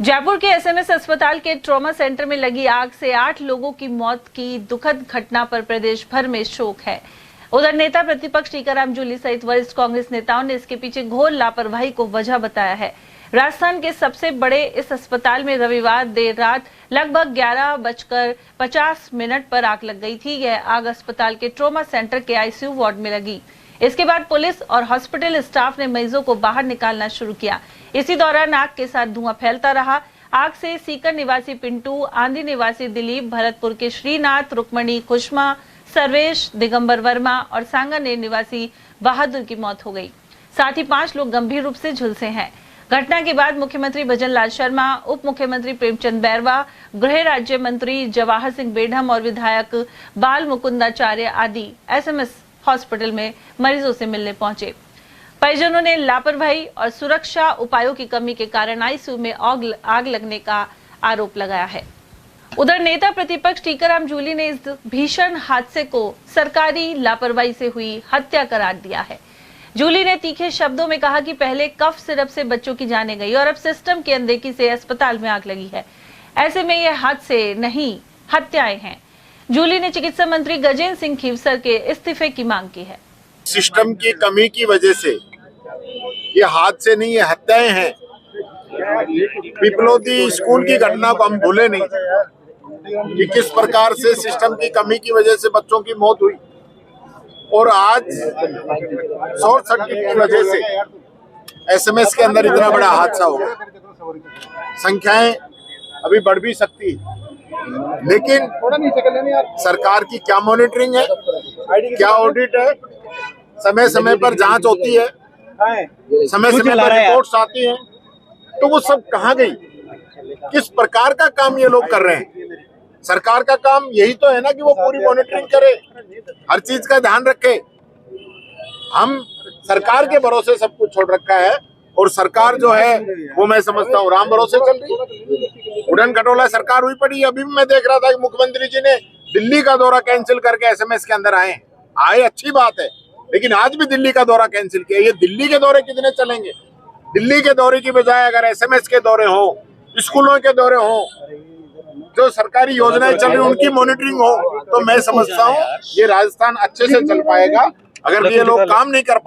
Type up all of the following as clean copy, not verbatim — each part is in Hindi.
जयपुर के एसएमएस अस्पताल के ट्रॉमा सेंटर में लगी आग से 8 लोगों की मौत की दुखद घटना पर प्रदेश भर में शोक है। उधर नेता प्रतिपक्ष टीकाराम जूली सहित वरिष्ठ कांग्रेस नेताओं ने इसके पीछे घोर लापरवाही को वजह बताया है। राजस्थान के सबसे बड़े इस अस्पताल में रविवार देर रात लगभग 11:50 पर आग लग गई थी। यह आग अस्पताल के ट्रॉमा सेंटर के आईसीयू वार्ड में लगी। इसके बाद पुलिस और हॉस्पिटल स्टाफ ने मरीजों को बाहर निकालना शुरू किया। इसी दौरान आग के साथ धुआं फैलता रहा। आग से सीकर निवासी पिंटू, आंधी निवासी दिलीप, भरतपुर के श्रीनाथ, रुक्मणी, खुशमा, सर्वेश, दिगंबर वर्मा और सांगानेर निवासी बहादुर की मौत हो गई। साथ ही 5 लोग गंभीर रूप से झुलसे हैं। घटना के बाद मुख्यमंत्री भजनलाल शर्मा, उप मुख्यमंत्री प्रेमचंद बैरवा, गृह राज्य मंत्री जवाहर सिंह बेढम और विधायक बाल मुकुंदाचार्य आदि एसएमएस हॉस्पिटल में मरीजों से मिलने पहुंचे। परिजनों ने लापरवाही और सुरक्षा उपायों की कमी के कारण आईसीयू में आग लगने का आरोप लगाया है। उधर नेता प्रतिपक्ष टीकाराम जूली ने इस भीषण हादसे को सरकारी लापरवाही से हुई हत्या करार दिया है। जूली ने तीखे शब्दों में कहा कि पहले कफ सिरप से बच्चों की जानें गई और अब सिस्टम की अनदेखी से अस्पताल में आग लगी है। ऐसे में यह हादसे नहीं, हत्याएं हैं। जूली ने चिकित्सा मंत्री गजेंद्र सिंह खीवसर के इस्तीफे की मांग की है। सिस्टम की कमी की वजह से ये हादसे नहीं, ये हत्याएं हैं। पिपलोदी स्कूल की घटना को हम भूले नहीं कि किस प्रकार से सिस्टम की कमी की वजह से बच्चों की मौत हुई, और आज शॉर्ट सर्किट की वजह से एसएमएस के अंदर इतना बड़ा हादसा हो गया। संख्याएं अभी बढ़ भी सकती है, लेकिन सरकार की क्या मॉनिटरिंग है, क्या ऑडिट है, समय समय पर जांच होती है, समय समय पर रिपोर्ट्स आती हैं, तो वो सब कहाँ गई? किस प्रकार का काम ये लोग कर रहे हैं? सरकार का काम यही तो है ना कि वो पूरी मॉनिटरिंग करे, हर चीज का ध्यान रखे। हम सरकार के भरोसे सब कुछ छोड़ रखा है, और सरकार जो है वो मैं समझता हूँ राम भरोसे चल रही है। उड़न खटोला सरकार हुई पड़ी। अभी भी मैं देख रहा था कि मुख्यमंत्री जी ने दिल्ली का दौरा कैंसिल करके एसएमएस के अंदर आए, अच्छी बात है, लेकिन आज भी दिल्ली का दौरा कैंसिल किया। ये दिल्ली के दौरे कितने चलेंगे? दिल्ली के दौरे की बजाय अगर एसएमएस के दौरे हो, स्कूलों के दौरे हो, जो सरकारी योजनाएं चल रही उनकी मॉनिटरिंग हो, तो मैं समझता हूँ ये राजस्थान अच्छे से चल पाएगा। अगर ये लोग काम नहीं कर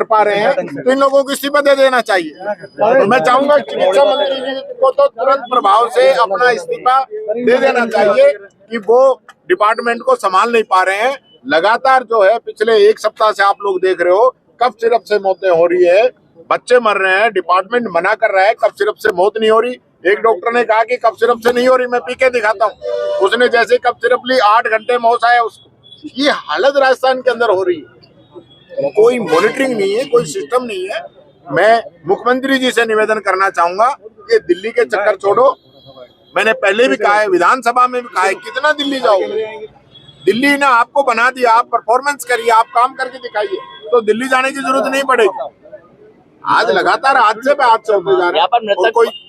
पा रहे हैं तो इन लोगों को इस्तीफा दे देना चाहिए। तो मैं चाहूंगा चिकित्सा मंत्री जी को तो तुरंत प्रभाव से अपना इस्तीफा दे देना चाहिए कि वो डिपार्टमेंट को संभाल नहीं पा रहे हैं। लगातार जो है पिछले 1 सप्ताह से आप लोग देख रहे हो, कफ सिरप से मौतें हो रही है, बच्चे मर रहे हैं। डिपार्टमेंट मना कर रहा है कफ सिरप से मौत नहीं हो रही। एक डॉक्टर ने कहा कि कफ सिरप से नहीं हो रही, मैं पी के दिखाता हूँ। उसने जैसे कफ सिरप ली 8 घंटे में होश आया उसको। ये हालत राजस्थान के अंदर हो रही है। कोई मॉनिटरिंग नहीं है, कोई सिस्टम नहीं है। मैं मुख्यमंत्री जी से निवेदन करना चाहूंगा कि दिल्ली के चक्कर छोड़ो। मैंने पहले भी कहा है, विधानसभा में भी कहा है, कितना दिल्ली जाओगे? दिल्ली ने आपको बना दिया, आप परफॉर्मेंस करिए, आप काम करके दिखाइए, तो दिल्ली जाने की जरूरत नहीं पड़ेगी। आज लगातार हादसे पे हादसे होते जा रहे हैं। यहाँ पर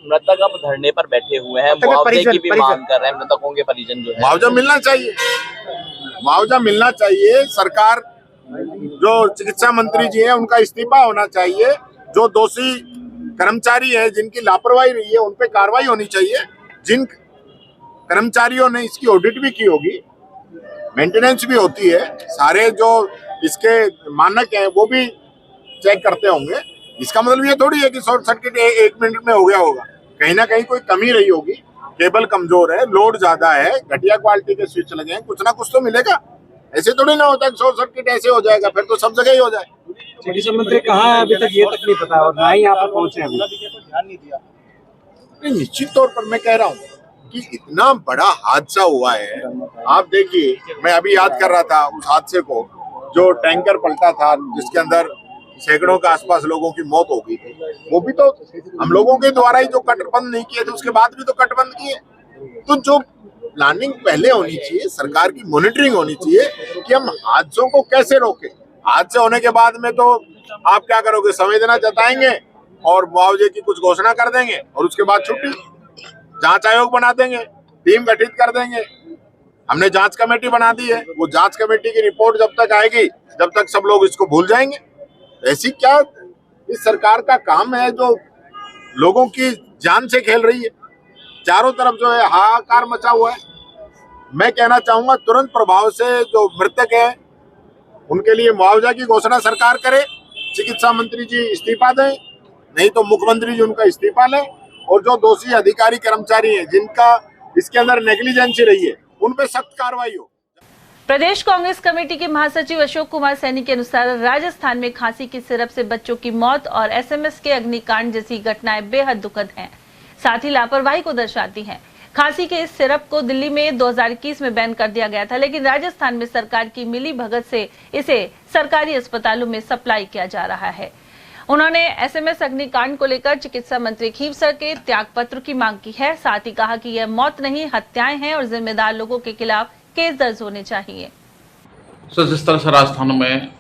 मृतक अब धरने पर बैठे हुए हैं, मुआवजे की भी मांग कर रहे हैं। मृतकों के परिजन जो है, मुआवजा मिलना चाहिए, मुआवजा मिलना चाहिए। सरकार जो चिकित्सा मंत्री जी है उनका इस्तीफा होना चाहिए। जो दोषी कर्मचारी है, जिनकी लापरवाही रही है, उन पे कार्रवाई होनी चाहिए। जिन कर्मचारियों ने इसकी ऑडिट भी की होगी, मेंटेनेंस भी होती है, सारे जो इसके मानक हैं वो भी चेक करते होंगे। इसका मतलब ये थोड़ी है कि शॉर्ट सर्किट 1 मिनट में हो गया होगा। कहीं ना कहीं कोई कमी रही होगी, केबल कमजोर है, लोड ज्यादा है, घटिया क्वालिटी के स्विच लगे हैं, कुछ ना कुछ तो मिलेगा। ऐसे थोड़ी ना होता है शॉर्ट सर्किट ऐसे हो जाएगा, फिर तो सब जगह ही हो जाए। चिकित्सा मंत्री कहाँ है? अभी तक ये तक नहीं पता, और ना ही यहाँ पर पहुंचे अभी। निश्चित तौर पर मैं कह रहा हूँ कि इतना बड़ा हादसा हुआ है। आप देखिए, मैं अभी याद कर रहा था उस हादसे को, जो टैंकर पलटा था जिसके अंदर सैकड़ों के आसपास लोगों की मौत हो गई थी। वो भी तो हम लोगों के द्वारा ही जो कटबंद नहीं किए थे, उसके बाद भी तो कटबंद किए। तो जो प्लानिंग पहले होनी चाहिए, सरकार की मॉनिटरिंग होनी चाहिए कि हम हादसों को कैसे रोकें। हादसे होने के बाद में तो आप क्या करोगे? संवेदना जताएंगे और मुआवजे की कुछ घोषणा कर देंगे, और उसके बाद छुट्टी, जांच आयोग बना देंगे, टीम गठित कर देंगे। हमने जांच कमेटी बना दी है, वो जांच कमेटी की रिपोर्ट जब तक आएगी, जब तक सब लोग इसको भूल जाएंगे। ऐसी क्या इस सरकार का काम है जो लोगों की जान से खेल रही है। चारों तरफ जो है हाहाकार मचा हुआ है। मैं कहना चाहूंगा तुरंत प्रभाव से जो मृतक है उनके लिए मुआवजा की घोषणा सरकार करे। चिकित्सा मंत्री जी इस्तीफा दें, नहीं तो मुख्यमंत्री जी उनका इस्तीफा लें, और जो दोषी अधिकारी कर्मचारी हैं जिनका इसके अंदर नेग्लिजेंसी रही है उन पे सख्त कार्रवाई हो। प्रदेश कांग्रेस कमेटी के महासचिव अशोक कुमार सैनी के अनुसार राजस्थान में खांसी की सिरप से बच्चों की मौत और एसएमएस के अग्निकांड जैसी घटनाएं बेहद दुखद हैं, साथ ही लापरवाही को दर्शाती हैं। खांसी के इस सिरप को दिल्ली में 2021 में बैन कर दिया गया था, लेकिन राजस्थान में सरकार की मिली भगत से इसे सरकारी अस्पतालों में सप्लाई किया जा रहा है। उन्होंने एसएमएस अग्निकांड को लेकर चिकित्सा मंत्री खीवसर के त्यागपत्र की मांग की है। साथ ही कहा कि यह मौत नहीं हत्याएं हैं और जिम्मेदार लोगों के खिलाफ केस दर्ज होने चाहिए। सर, जिस तरह से राजस्थान में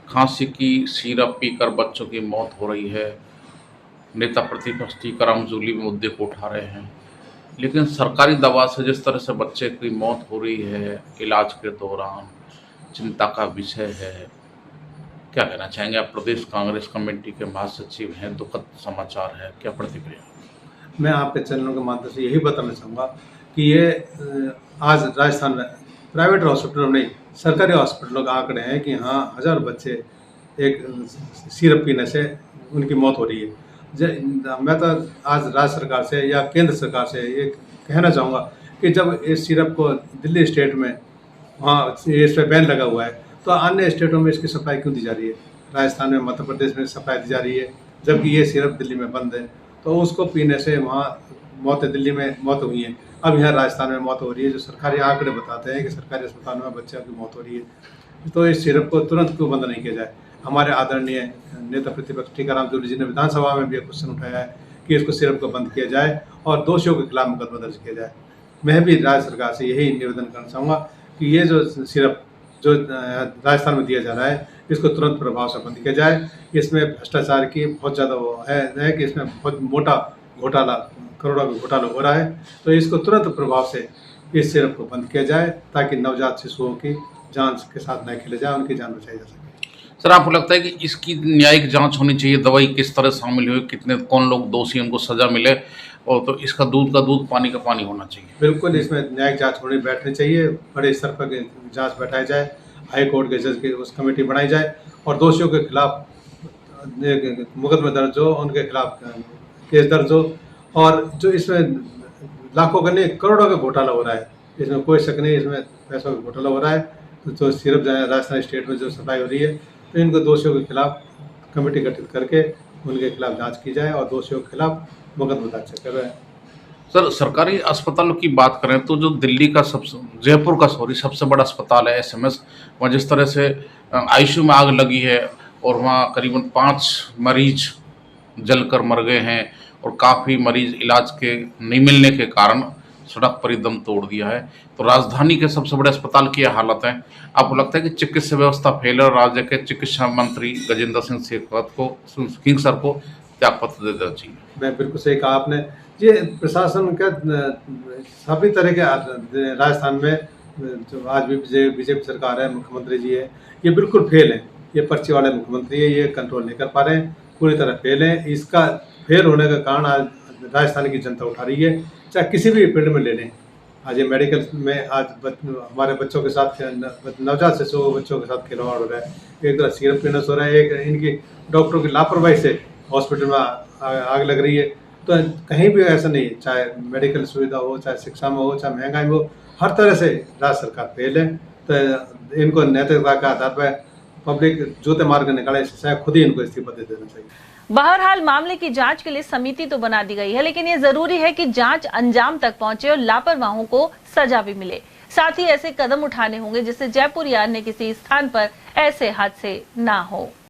खांसी की सिरप पीकर बच्चों की मौत हो रही है, नेता प्रतिपक्ष टीकाराम जूली मुद्दे को उठा रहे हैं, लेकिन सरकारी दवा से जिस तरह से बच्चे की मौत हो रही है इलाज के दौरान, चिंता का विषय है। क्या कहना चाहेंगे आप? प्रदेश कांग्रेस कमेटी के महासचिव हैं, दुखद समाचार है, क्या प्रतिक्रिया? मैं आपके चैनलों के माध्यम से यही बताना चाहूँगा कि ये आज राजस्थान में प्राइवेट हॉस्पिटलों में नहीं, सरकारी हॉस्पिटलों का आंकड़े हैं कि हाँ 1000 बच्चे एक सिरप पीने से उनकी मौत हो रही है। मैं तो आज राज्य सरकार से या केंद्र सरकार से ये कहना चाहूँगा कि जब इस सिरप को दिल्ली स्टेट में वहाँ इस पर बैन लगा हुआ है, तो अन्य स्टेटों में इसकी सप्लाई क्यों दी जा रही है? राजस्थान में, मध्य प्रदेश में सप्लाई दी जा रही है, जबकि ये सिरप दिल्ली में बंद है। तो उसको पीने से वहाँ मौत, दिल्ली में मौत हुई है, अब यहाँ राजस्थान में मौत हो रही है। जो सरकारी आंकड़े बताते हैं कि सरकारी अस्पतालों में बच्चों की मौत हो रही है, तो इस सिरप को तुरंत क्यों बंद नहीं किया जाए? हमारे आदरणीय नेता प्रतिपक्ष टीकाराम जूली जी ने विधानसभा में भी एक क्वेश्चन उठाया है कि इसको सिरप को बंद किया जाए और दोषियों के खिलाफ मुकदमा दर्ज किया जाए। मैं भी राज्य सरकार से यही निवेदन करना चाहूँगा कि ये जो सिरप जो राजस्थान में दिया जा रहा है, इसको तुरंत प्रभाव से बंद किया जाए। इसमें भ्रष्टाचार की बहुत ज़्यादा वो है कि इसमें बहुत मोटा घोटाला, करोड़ों का घोटाला हो रहा है, तो इसको तुरंत प्रभाव से इस सिरप को बंद किया जाए ताकि नवजात शिशुओं की जान के साथ न खेले जाए, उनकी जान बचाई जा सके। सर, आपको लगता है कि इसकी न्यायिक जांच होनी चाहिए? दवाई किस तरह शामिल हुई, कितने कौन लोग दोषी, उनको सजा मिले, और तो इसका दूध का दूध, पानी का पानी होना चाहिए। बिल्कुल, इसमें न्यायिक जांच होनी बैठनी चाहिए, बड़े स्तर पर जांच बैठाई जाए, हाई कोर्ट के जज की उस कमेटी बनाई जाए और दोषियों के खिलाफ मुकदमा दर्ज हो, उनके खिलाफ केस दर्ज हो। और जो इसमें लाखों का नहीं करोड़ों का घोटाला हो रहा है, इसमें कोई शक नहीं, इसमें पैसों का घोटाला हो रहा है। तो सिर्फ राजस्थान स्टेट में जो सप्लाई हो रही है, तो इनको दोषियों के खिलाफ कमेटी गठित करके उनके खिलाफ जांच की जाए और दोषियों के खिलाफ मुकदमा दर्ज करें। सर, सरकारी अस्पतालों की बात करें तो जो दिल्ली का जयपुर का सबसे बड़ा अस्पताल है एसएमएस, वहाँ जिस तरह से आईसीयू में आग लगी है और वहाँ करीबन 5 मरीज जलकर मर गए हैं और काफ़ी मरीज इलाज के नहीं मिलने के कारण सड़क पर ही दम तोड़ दिया है। तो राजधानी के सबसे बड़े अस्पताल की यह हालत है। आपको लगता है कि चिकित्सा व्यवस्था फेल है और राज्य के चिकित्सा मंत्री गजेंद्र सिंह शेखावत को त्यागपत्र दे देना चाहिए? मैं बिल्कुल सही कहा आपने। ये प्रशासन का सभी तरह के राजस्थान में जो आज भी बीजेपी सरकार है, मुख्यमंत्री जी है, ये बिल्कुल फेल है। ये पर्ची वाले मुख्यमंत्री है, ये कंट्रोल नहीं कर पा रहे हैं, पूरी तरह फेल है। इसका फेल होने का कारण आज राजस्थान की जनता उठा रही है, चाहे किसी भी फील्ड में ले लें। आज ये मेडिकल में आज हमारे बच्चों के साथ, नवजात शिशुओं बच्चों के साथ खिलवाड़ हो रहा है। एक तरह सिरप पीने हो रहा है, एक इनकी डॉक्टरों की लापरवाही से हॉस्पिटल में आग लग रही है। तो कहीं भी ऐसा नहीं, चाहे मेडिकल सुविधा हो, चाहे शिक्षा में हो, चाहे महंगाई में हो, हर तरह से राज्य सरकार फेल है। तो इनको नैतिकता के आधार पर पब्लिक जूते मार के निकाले, इससे खुद ही इनको इस्तीफा दे देना चाहिए। बहरहाल मामले की जांच के लिए समिति तो बना दी गई है, लेकिन ये जरूरी है कि जांच अंजाम तक पहुंचे और लापरवाहों को सजा भी मिले। साथ ही ऐसे कदम उठाने होंगे जिससे जयपुर या अन्य किसी स्थान पर ऐसे हादसे ना हो।